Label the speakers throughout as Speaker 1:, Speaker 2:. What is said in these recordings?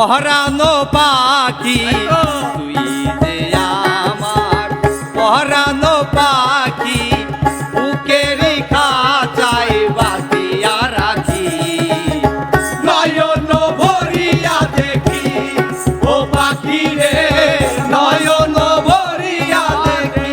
Speaker 1: পহরানো পাখি তুই যে আমার পহরানো পাখি বুকের খাঁচায় বাঁধিয়া রাখি নয়ন ভরিয়া দেখি ও পাখি রে নয়ন ভরিয়া দেখি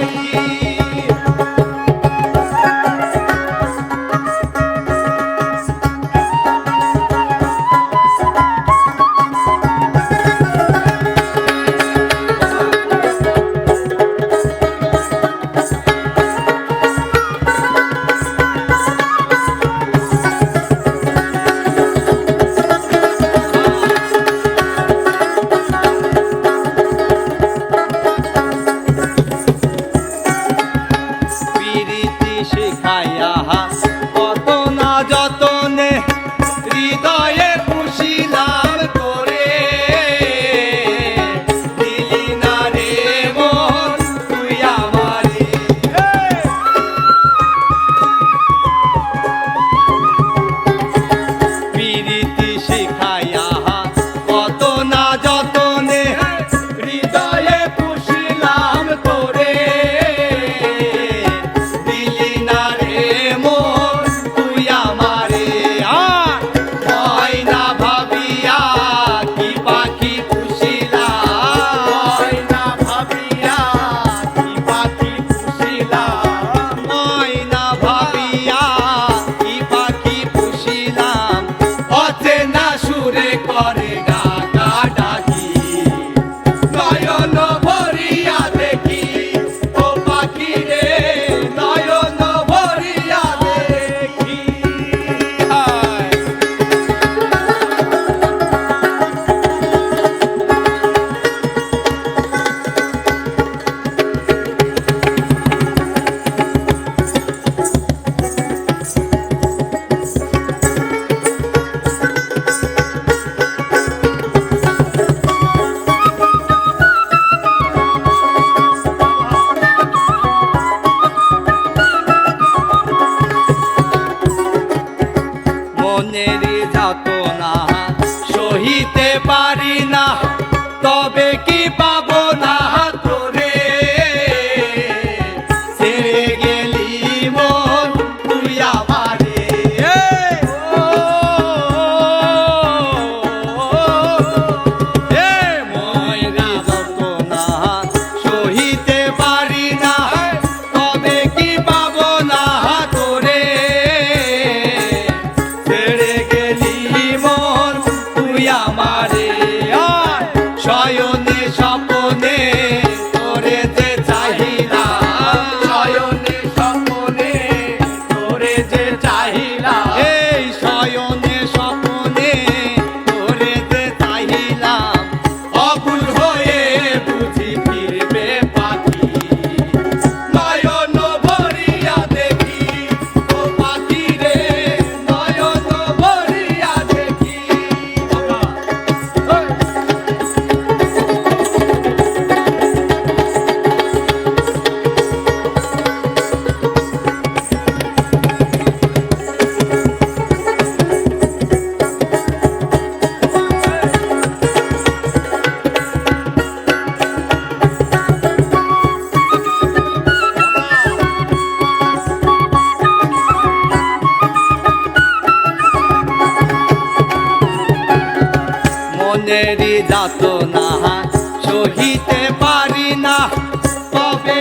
Speaker 1: শিখাইয়া কত না যতনে হৃদয়ে পুষিলাম করে দিলি না রে মন তুই আমারে প্রীতি শিখাইয়া কত না যতনে হৃদয়ে পুষিলাম করে করে ডাকা ডাকি নয়ন ভরিয়া দেখি ও পাখি রে নয়ন ভরিয়া দেখি মনের যাতনা সহিতে পারি না তবে কি পাবো না তোরে ছেড়ে গেলি মন তুই আমারে মনের যাতনা সহিতে পারি না তবে কি পাবো না তোরে আমারে শয়নে স্বপনে তোরে যে চাহিলা শয়নে স্বপনে তোরে যে চাহিলা এই শয়নে স্বপনে তোরে যে চাহিলাম অকুল হয়ে বুঝি ফিরবে পাখি নয়ন ভরিয়া দেখি ও পাখি রে নয়ন ভরিয়া দেখি মনেরই যাতনা সহিতে পারি না তবে